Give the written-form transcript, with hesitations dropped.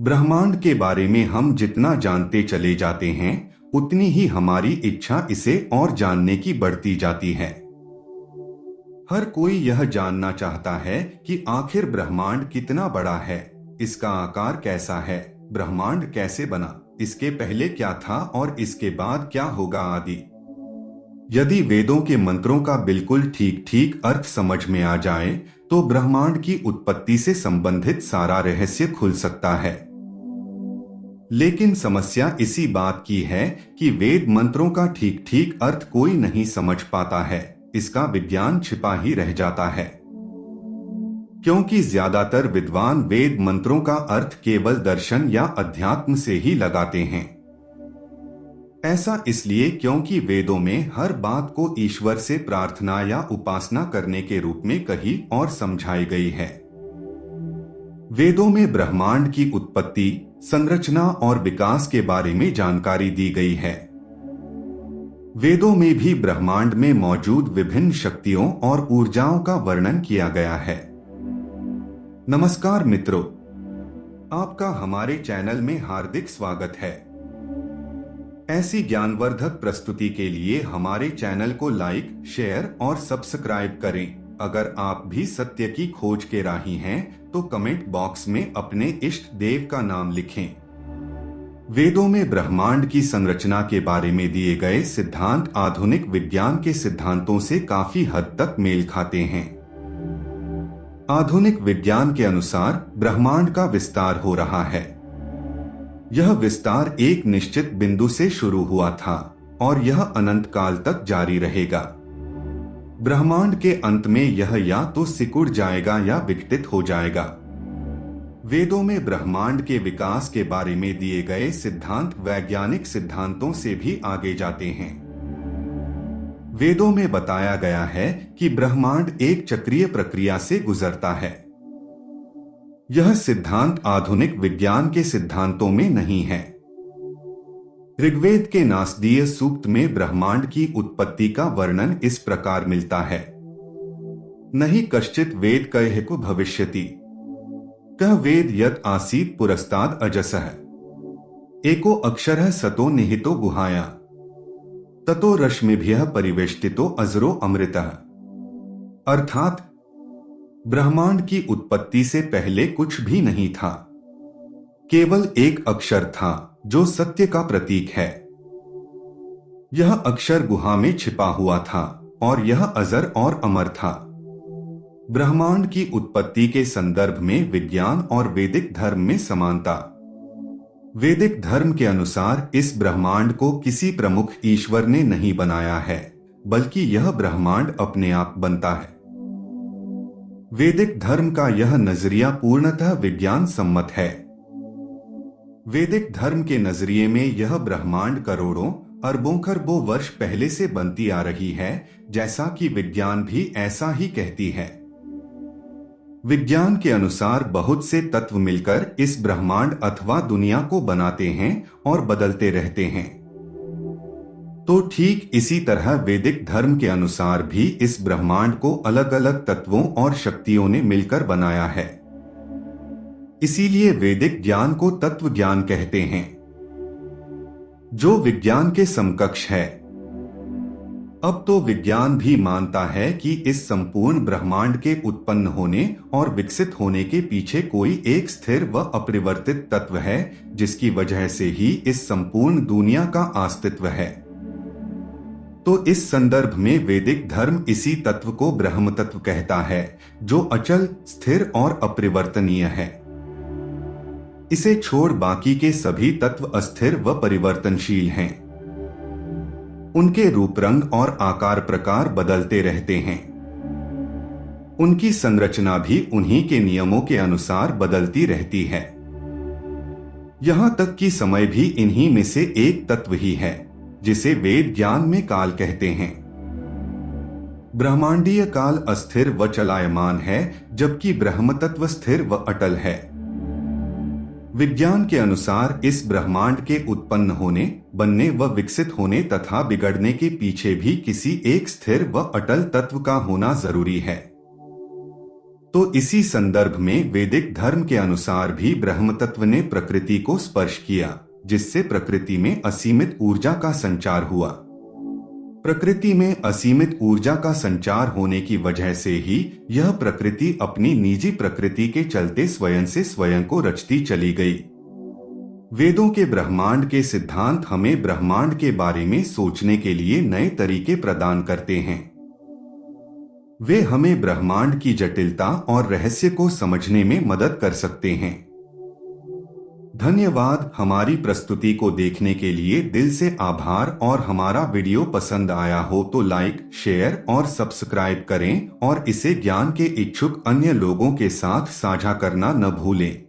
ब्रह्मांड के बारे में हम जितना जानते चले जाते हैं, उतनी ही हमारी इच्छा इसे और जानने की बढ़ती जाती है। हर कोई यह जानना चाहता है कि आखिर ब्रह्मांड कितना बड़ा है, इसका आकार कैसा है, ब्रह्मांड कैसे बना, इसके पहले क्या था और इसके बाद क्या होगा आदि। यदि वेदों के मंत्रों का बिल्कुल ठीक ठीक अर्थ समझ में आ जाए, तो ब्रह्मांड की उत्पत्ति से संबंधित सारा रहस्य खुल सकता है। लेकिन समस्या इसी बात की है कि वेद मंत्रों का ठीक ठीक अर्थ कोई नहीं समझ पाता है, इसका विज्ञान छिपा ही रह जाता है। क्योंकि ज्यादातर विद्वान वेद मंत्रों का अर्थ केवल दर्शन या अध्यात्म से ही लगाते हैं। ऐसा इसलिए क्योंकि वेदों में हर बात को ईश्वर से प्रार्थना या उपासना करने के रूप में कही और समझाई गई है। वेदों में ब्रह्मांड की उत्पत्ति, संरचना और विकास के बारे में जानकारी दी गई है। वेदों में भी ब्रह्मांड में मौजूद विभिन्न शक्तियों और ऊर्जाओं का वर्णन किया गया है। नमस्कार मित्रों, आपका हमारे चैनल में हार्दिक स्वागत है। ऐसी ज्ञानवर्धक प्रस्तुति के लिए हमारे चैनल को लाइक, शेयर और सब्सक्राइब करें। अगर आप भी सत्य की खोज के राही हैं, तो कमेंट बॉक्स में अपने इष्ट देव का नाम लिखें। वेदों में ब्रह्मांड की संरचना के बारे में दिए गए सिद्धांत आधुनिक विज्ञान के सिद्धांतों से काफी हद तक मेल खाते हैं। आधुनिक विज्ञान के अनुसार ब्रह्मांड का विस्तार हो रहा है। यह विस्तार एक निश्चित बिंदु से शुरू हुआ था और यह अनंत काल तक जारी रहेगा। ब्रह्मांड के अंत में यह या तो सिकुड़ जाएगा या विघटित हो जाएगा। वेदों में ब्रह्मांड के विकास के बारे में दिए गए सिद्धांत वैज्ञानिक सिद्धांतों से भी आगे जाते हैं। वेदों में बताया गया है कि ब्रह्मांड एक चक्रीय प्रक्रिया से गुजरता है। यह सिद्धांत आधुनिक विज्ञान के सिद्धांतों में नहीं है। ऋग्वेद के नासदीय सूक्त में ब्रह्मांड की उत्पत्ति का वर्णन इस प्रकार मिलता है। नहीं कश्चित वेद कह को भविष्यति, कह वेद यत् आसीत् पुरस्ताद अजसः, एको अक्षरः सतो निहितो गुहाया, ततो रश्मिभ्यः परिवेष्टितो अजरो अमृतः। अर्थात ब्रह्मांड की उत्पत्ति से पहले कुछ भी नहीं था, केवल एक अक्षर था जो सत्य का प्रतीक है। यह अक्षर गुहा में छिपा हुआ था और यह अजर और अमर था। ब्रह्मांड की उत्पत्ति के संदर्भ में विज्ञान और वैदिक धर्म में समानता। वैदिक धर्म के अनुसार इस ब्रह्मांड को किसी प्रमुख ईश्वर ने नहीं बनाया है, बल्कि यह ब्रह्मांड अपने आप बनता है। वैदिक धर्म का यह नजरिया पूर्णतः विज्ञान सम्मत है। वैदिक धर्म के नजरिए में यह ब्रह्मांड करोड़ों अरबों खरबों वर्ष पहले से बनती आ रही है, जैसा कि विज्ञान भी ऐसा ही कहती है। विज्ञान के अनुसार बहुत से तत्व मिलकर इस ब्रह्मांड अथवा दुनिया को बनाते हैं और बदलते रहते हैं। तो ठीक इसी तरह वैदिक धर्म के अनुसार भी इस ब्रह्मांड को अलग अलग तत्वों और शक्तियों ने मिलकर बनाया है। इसीलिए वैदिक ज्ञान को तत्व ज्ञान कहते हैं, जो विज्ञान के समकक्ष है। अब तो विज्ञान भी मानता है कि इस संपूर्ण ब्रह्मांड के उत्पन्न होने और विकसित होने के पीछे कोई एक स्थिर व अपरिवर्तित तत्व है, जिसकी वजह से ही इस संपूर्ण दुनिया का अस्तित्व है। तो इस संदर्भ में वैदिक धर्म इसी तत्व को ब्रह्म तत्व कहता है, जो अचल, स्थिर और अपरिवर्तनीय है। इसे छोड़ बाकी के सभी तत्व अस्थिर व परिवर्तनशील हैं। उनके रूप, रंग और आकार प्रकार बदलते रहते हैं। उनकी संरचना भी उन्हीं के नियमों के अनुसार बदलती रहती है। यहां तक कि समय भी इन्हीं में से एक तत्व ही है, जिसे वेद ज्ञान में काल कहते हैं। ब्रह्मांडीय काल अस्थिर व चलायमान है, जबकि ब्रह्म तत्व स्थिर व अटल है। विज्ञान के अनुसार इस ब्रह्मांड के उत्पन्न होने, बनने व विकसित होने तथा बिगड़ने के पीछे भी किसी एक स्थिर व अटल तत्व का होना जरूरी है। तो इसी संदर्भ में वैदिक धर्म के अनुसार भी ब्रह्म तत्व ने प्रकृति को स्पर्श किया, जिससे प्रकृति में असीमित ऊर्जा का संचार हुआ। प्रकृति में असीमित ऊर्जा का संचार होने की वजह से ही यह प्रकृति अपनी निजी प्रकृति के चलते स्वयं से स्वयं को रचती चली गई। वेदों के ब्रह्मांड के सिद्धांत हमें ब्रह्मांड के बारे में सोचने के लिए नए तरीके प्रदान करते हैं। वे हमें ब्रह्मांड की जटिलता और रहस्य को समझने में मदद कर सकते हैं। धन्यवाद। हमारी प्रस्तुति को देखने के लिए दिल से आभार, और हमारा वीडियो पसंद आया हो तो लाइक, शेयर और सब्सक्राइब करें और इसे ज्ञान के इच्छुक अन्य लोगों के साथ साझा करना न भूलें।